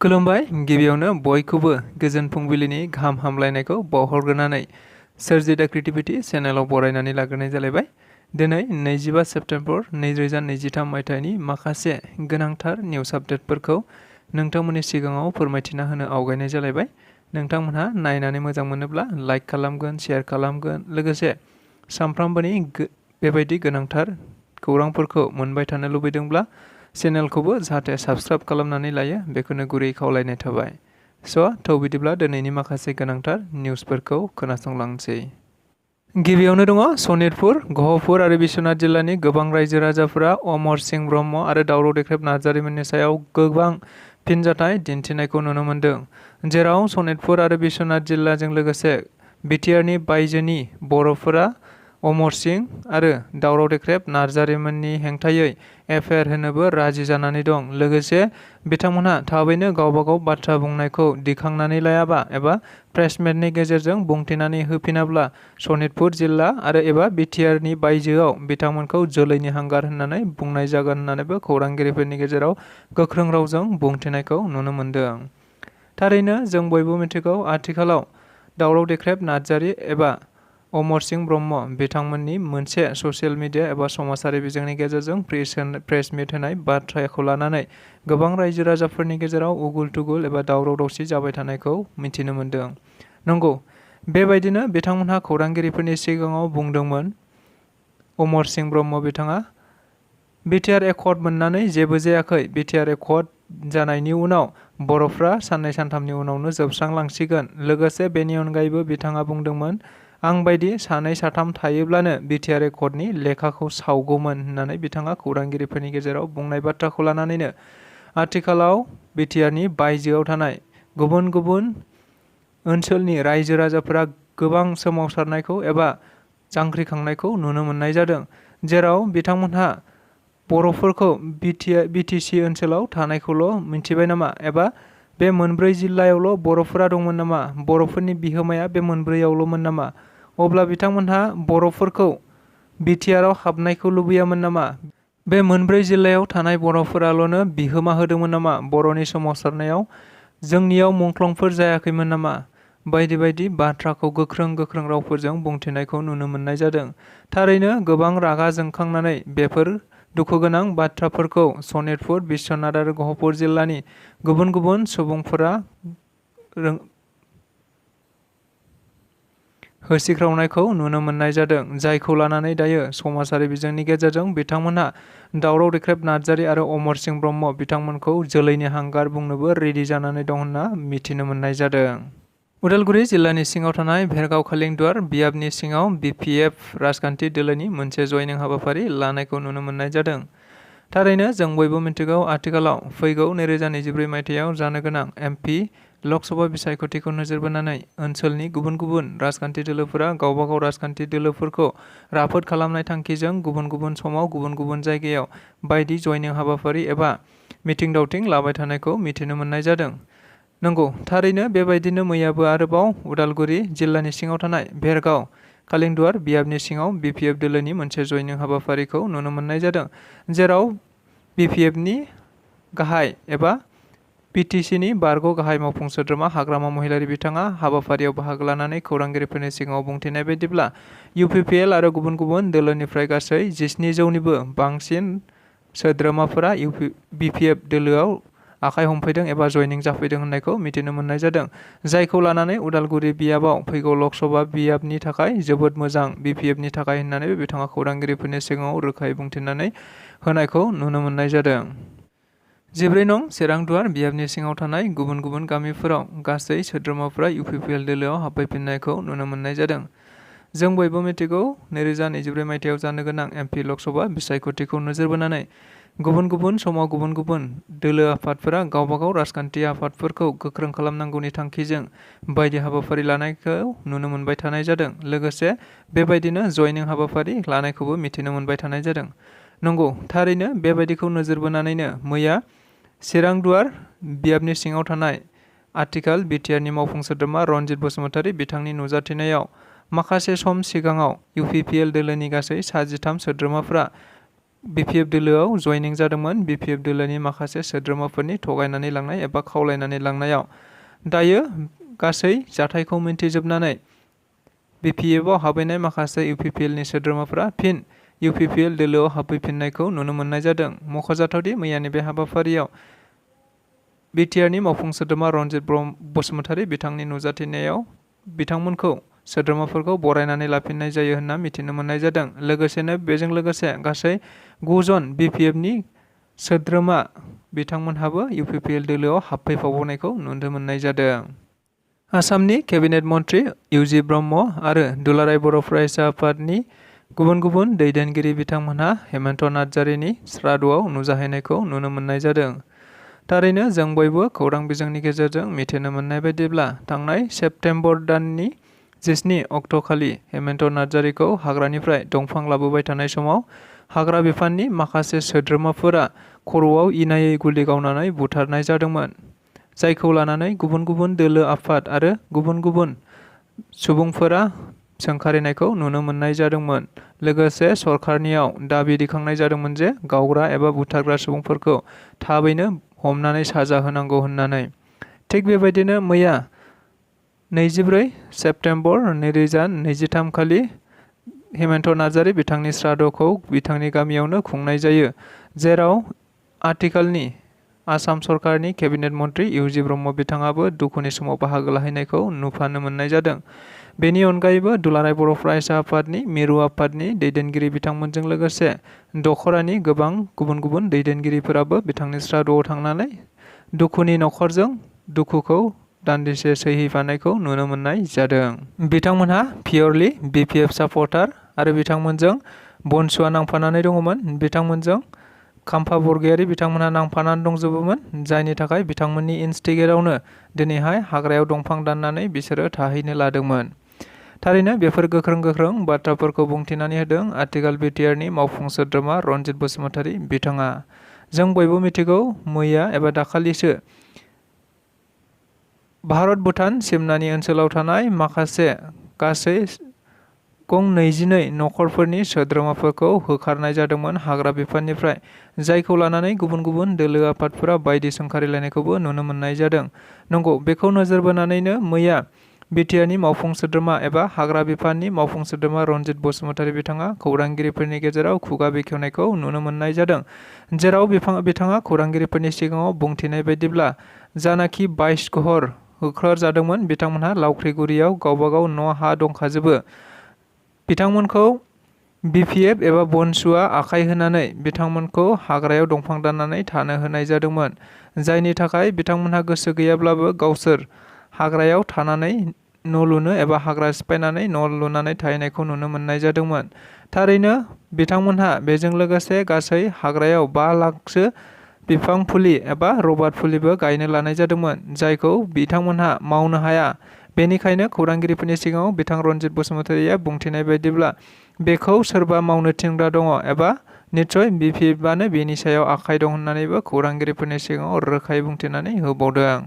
खुलुमबाय गिबियावनो बयखौबो गोजोन फुंबिलिनि गाहाम हामलायनायखौ बावहरग्रोनानै सोरजि द क्रिएटिविटी चेनेलाव बरायनानै लाग्रोनाय जालायबाय। दिनै 25 सेप्टेम्बर 2023 मायथाइनि माखासे गोनांथार निउस आपडेटफोरखौ नोंथांमोननि सिगाङाव फोरमायथिना होनो आवगायनाय जालायबाय। नोंथांमोनहा नायनानै मोजां मोनोब्ला लाइक खालामगोन, शेयार खालामगोन, लोगोसे सानफ्रामबोनि बेबायदि गोनांथार खौरांफोरखौ मोनबाय थानो लुबैदोंब्ला चेनेलखौबो जाहाथे साबस्क्राइब खालामनानै लायो बेखौनो गुरै खावलायनाय थाबाय। थ' बिदिब्ला दिनैनि माखासे गोनांथार निउसफोरखौ खोनासंलांसै। गिबियावनो दङ सनितपुर, गहपुर आरो बिश्वनाथ जिल्लानि गोबां रायजो राजाफोरा अमर सिंह ब्रह्म आरो दावराव देख्रेब नार्जारिमोननि सायाव गोबां फिनजाथाय दिन्थिनायखौ नुनो मोन्दों, जेराव सनितपुर आरो बिश्वनाथ जिल्लाजों लोगोसे बिटिआरनि बायजोनि बर'फोरा अमर सिंह आरो दावराव देख्रेब नार्जारिमोननि हेंथायै एफआइआर होनोबो राजि जानानै दं। लोगोसे बिथांमोनहा थाबैनो गावबागाव बाथ्रा बुंनायखौ दिखांनानै लायाबा एबा प्रेसमेटनि गेजेरजों बुंथिनानै होफिनाब्ला सनितपुर जिल्ला आरो एबा बिटिआरनि बायजोआव बिथांमोनखौ जोलैनि हांगार होननानै बुंनाय जागोन होननानैबो खौरांगिरिफोरनि गेजेराव गोख्रों रावजों बुंथिनायखौ नुनो मोन्दों। थारैनो जों बयबो मिथिगौ, आथिखालाव दावराव देख्रेब नार्जारि एबा अमर सिंह ब्रह्म बिथांमोननि मोनसे ससियेल मिडिया एबा समाजारि बिजोंनि गेजेरजों प्रेस मिट होनाय बाथ्राखौ लानानै गोबां रायजो राजाफोरनि गेजेराव उगुल थुगुल एबा दावराव दावसि जाबाय थानायखौ मिथिनो मोन्दों। नंगौ, बेबायदिनो बिथांमोनहा खौरांगिरिफोरनि सिगाङाव बुंदोंमोन, अमर सिंह ब्रह्म बिथाङा बिटिआर एकर्ड मोननानै जेबो जायाखै, बिटिआर एकर्ड जानायनि उनाव बर'फ्रा साननै सानथामनि उनावनो जोबस्रांलांसिगोन। लोगोसे बेनि अनगायैबो बिथाङा बुंदोंमोन, आं बायदि सानै साथाम थायोब्लानो बिटिआर एकर्डनि लेखाखौ सावगौमोन होननानै बिथाङा खौरांगिरिफोरनि गेजेराव बुंनाय बाथ्राखौ लानानैनो आथिखालाव बिटिआरनि बायजोआव थानाय गुबुन गुबुन ओनसोलनि रायजो राजाफोरा गोबां सोमावसारनायखौ एबा जांख्रिखांनायखौ नुनो मोननाय जादों, जेराव बिथांमोनहा बर'फोरखौ बिटिसि ओनसोलाव थानायखौल' मिन्थिबाय नामा, एबा बे मोनब्रै जिल्लायावल' बर'फोरा दंमोन नामा, बर'फोरनि बिहोमाया बे मोनब्रैयावल'मोन नामा, अब्ला बिथांमोनहा बर'फोरखौ बिटिआरआव हाबनायखौ लुबैयामोन नामा, बे मोनब्रै जिल्लायाव थानाय बर'फोराल'नो बिहोमा होदोंमोन नामा बर'नि सोमावसारनायाव, जोंनियाव मुंख्लंफोर जायाखैमोन नामा, बायदि बायदि बाथ्राखौ गोख्रों गोख्रों रावफोरजों बुंथिनायखौ नुनो मोननाय जादों। थारैनो गोबां रागा जोंखांनानै बेफोर दुखुगोनां बाथ्राफोरखौ सनितपुर, बिश्वनाथ आरो गहपुर जिल्लानि गुबुन गुबुन सुबुंफोरा होसिख्रावनायखौ नुनो मोननाय जादों, जायखौ लानानै दायो समाजारि बिजोंनि गेजेरजों बिथांमोनहा दावराव देख्रेब नार्जारि आरो अमर सिंह ब्रह्म बिथांमोनखौ जोलैनि हांगार बुंनोबो रेडि जानानै दं होनना मिथिनो मोननाय जादों। उदालगुरि जिल्लानि सिङाव थानाय भेरगाव खालिंदुवार बियाबनि सिङाव बिपिएफ राजखान्थि दोलोनि मोनसे जयनिं हाबाफारि लानायखौ नुनो मोननाय जादों। थारैनो जों बयबो मिथिगौ, आथिखालाव फैगौ 2024 मायथाइयाव जानो गोनां एमपि लकसभा बिसायख'थिखौ नोजोर बोनानै ओनसोलनि गुबुन गुबुन राजखान्थि दोलोफोरा गावबागाव राजखान्थि दोलोफोरखौ राफोद खालामनाय थांखिजों गुबुन गुबुन समाव गुबुन गुबुन जायगायाव बायदि जयनिं हाबाफारि एबा मिथिं दावथिं लाबाय थानायखौ मिथिनो मोननाय जादों। नंगौ, थारैनो बेबायदिनो मैयाबो आरोबाव उदालगुरि जिल्लानि सिङाव थानाय भेरगाव खालिंदुवार बियाबनि सिङाव बिपिएफ दोलोनि मोनसे जयनिं हाबाफारिखौ नुनो मोननाय जादों, जेराव बिपिएफनि गाहाय एबा पिटिसिनि बारग' गाहाय मावफुं सोद्रोमा हाग्रामा महिलारि बिथाङा हाबाफारियाव बाहागो लानानै खौरांगिरिफोरनि सिगाङाव बुंथिनाय बायदिब्ला इउपिपिएल आरो गुबुन गुबुन दोलोनिफ्राय गासै 17,000निबो बांसिन सोद्रोमाफोरा बिपिएफ दोलोआव आखाइ हमफैदों एबा जयनिं जाफैदों होननायखौ मिथिनो मोननाय जादों, जायखौ लानानै उदालगुरि बियाबाव फैगौ लकसभा बियाबनि थाखाय जोबोद मोजां, बिपिएफनि थाखाय होननानै बिथाङा खौरांगिरिफोरनि सिगाङाव रोखायै बुंथिनानै होनायखौ नुनो मोननाय जादों। 14 नं चिरांदुवार बियाबनि सिङाव थानाय गुबुन गुबुन गामिफोराव गासै सोद्रोमाफोरा इउपिपिएल दोलोआव हाबफैफिननायखौ नुनो मोननाय जादों। जों बयबो मिथिगौ, 2024 मायथाइयाव जानो गोनां एमपि लकसभा बिसायख'थिखौ नोजोर बोनानै गुबुन गुबुन समाव गुबुन गुबुन दोलो आफादफोरा गावबागाव राजखान्थि आफादफोरखौ गोख्रों खालामनांगौनि थांखिजों बायदि हाबाफारि लानायखौ नुनो मोनबाय थानाय जादों। लोगोसे बेबायदिनो जयनिं हाबाफारि लानायखौबो मिथिनो मोनबाय थानाय जादों। नंगौ, थारैनो बेबायदिखौ नोजोर बोनानैनो मैया चिरांदुवार बियाबनि सिङाव थानाय आथिखाल बिटिआरनि मावफुं सोद्रोमा रनजित बसुमतारी बिथांनि नुजाथिनायाव माखासे सम सिगाङाव इउपिपिएल दोलोनि गासै 13 सोद्रोमाफोरा BPF दोलोआव जयनिं जादोंमोन BPF दोलोनि माखासे सोद्रोमाफोरनि थगायनानै लांनाय एबा खावलायनानै लांनायाव। दायो गासै जाथायखौ मिन्थिजोबनानै BPFआव हाबहैनाय माखासे UPPLनि सोद्रोमाफोरा फिन UPPL दोलोआव हाबफैफिननायखौ नुनो मोननाय जादों। मख'जाथावदि मैयानि बे हाबाफारियाव BTRनि मावफुं सोद्रोमा रनजित बसुमतारी बिथांनि नुजाथिनायाव बिथांमोनखौ सोद्रोमाफोरखौ बरायनानै लाफिननाय जायो होनना मिथिनो मोननाय जादों। लोगोसेनो बेजों लोगोसे गासै 9 जन BPFनि सोद्रोमा बिथांमोनहाबो UPPL दोलोआव हाबफैफावनायखौ नुनो मोननाय जादों। आसामनि केबिनेट मन्त्रि UG ब्रह्म आरो दुलाराय बर' फरायसा आफादनि गुबुन गुबुन दैदेनगिरि बिथांमोनहा हेमन्त नार्जारिनि श्राद्धआव नुजाहैनायखौ नुनो मोननाय जादों। थारैनो जों बयबो खौरां बिजोंनि गेजेरजों मिथिनो मोननाय बायदिब्ला थांनाय सेप्तेम्बर दाननि 17 अक्ट'खालि हेमन्त नार्जारिखौ हाग्रानिफ्राय दंफां लाबोबाय थानाय समाव हाग्रा बिफाननि माखासे सोद्रोमाफोरा खर'आव इनायै गुलि गावनानै बुथारनाय जादोंमोन। जायखौ लानानै गुबुन गुबुन दोलो आफाद आरो गुबुन गुबुन सुबुंफोरा सोंखारिनायखौ नुनो मोननाय जादोंमोन। लोगोसे सरकारनियाव दाबि दैखांनाय जादोंमोन जे गावग्रा एबा बुथारग्रा सुबुंफोरखौ थाबैनो हमनानै साजा होनांगौ होननानै। थिग बेबायदिनो मैया 24 सेप्तेम्बर 2023 खालि हेमन्त नार्जारि बिथांनि श्राद्धखौ बिथांनि गामियावनो खुंनाय जायो, जेराव आथिखालनि आसाम सरकारनि केबिनेट मन्त्रि UG ब्रह्म बिथाङाबो दुखुनि समाव बाहागो लाहैनायखौ नुफानो मोननाय जादों। बेनि अनगायैबो दुलाराय बर' फरायसा आफादनि मिरु आफादनि दैदेनगिरि बिथांमोनजों लोगोसे दखरानि गोबां गुबुन गुबुन दैदेनगिरिफोराबो बिथांनि श्राद्धआव थांनानै दुखुनि नखरजों दुखुखौ दान्दिसे सैहैफानायखौ नुनो मोननाय जादों। बिथांमोनहा पियरलि BPF सापर्टार आरो बिथांमोनजों बनसुआ नांफानानै दङमोन। बिथांमोनजों खाम्फा बरगयारि बिथांमोनहा नांफानानै दंजोबोमोन, जायनि थाखाय बिथांमोननि इन्स्टिगेटआवनो दिनैहाय हाग्रायाव दंफां दाननानै बिसोरो थाहैनो लादोंमोन। थारैनो बेफोर गोख्रों बाथ्राफोरखौ बुंथिनानै होदों आथिखाल BTRनि मावफुं सोद्रोमा रनजित बसुमतारी बिथाङा। जों बयबो मिथिगौ मैया एबा दाखालिसो भारत भुटान सिमनानि ओनसोलाव थानाय माखासे गासै गं 22 नखरफोरनि सोद्रोमाफोरखौ होखारनाय जादोंमोन हाग्रा बिफाननिफ्राय, जायखौ लानानै गुबुन गुबुन दोलो आफादफोरा बायदि सोंखारिलायनायखौबो नुनो मोननाय जादों। नंगौ, बेखौ नोजोर बोनानैनो मैया BTRनि मावफुं सोद्रोमा एबा हाग्रा बिफाननि मावफुं सोद्रोमा रनजित बसुमतारी बिथाङा खौरांगिरिफोरनि गेजेराव खुगा बेखेवनायखौ नुनो मोननाय जादों, जेराव बिथाङा खौरांगिरिफोरनि सिगाङाव बुंथिनाय बायदिब्ला जानाखि 22 घर होखारजादोंमोन बिथांमोनहा लावख्रिगुरियाव गावबागाव न' हा दंखाजोबो। बिथांमोनखौ BPF एबा बनसुआ आखाइ होनानै बिथांमोनखौ हाग्रायाव दंफां दाननानै थानो होनाय जादोंमोन, जायनि थाखाय बिथांमोनहा गोसो गैयाब्लाबो गावसोर हाग्रायाव थानानै न' लुनो एबा हाग्रा सिफायनानै न' लुनानै थाहैनायखौ नुनो मोननाय जादोंमोन। थारैनो बिथांमोनहा बेजों लोगोसे गासै हाग्रायाव 5 लाखसो बिफां फुलि एबा रबार फुलिबो गायनो लानाय जादोंमोन, जायखौ बिथांमोनहा मावनो हाया। बेनिखायनो खौरांगिरिफोरनि सिगाङाव बिथां रनजित बसुमतारीया बुंथिनाय बायदिब्ला बेखौ सोरबा मावनो थिनग्रा दङ एबा निस्सय BPFआनो बेनि सायाव आखाइ दं होननानैबो खौरांगिरिफोरनि सिगाङाव रोखायै बुंथिनानै होबावदों।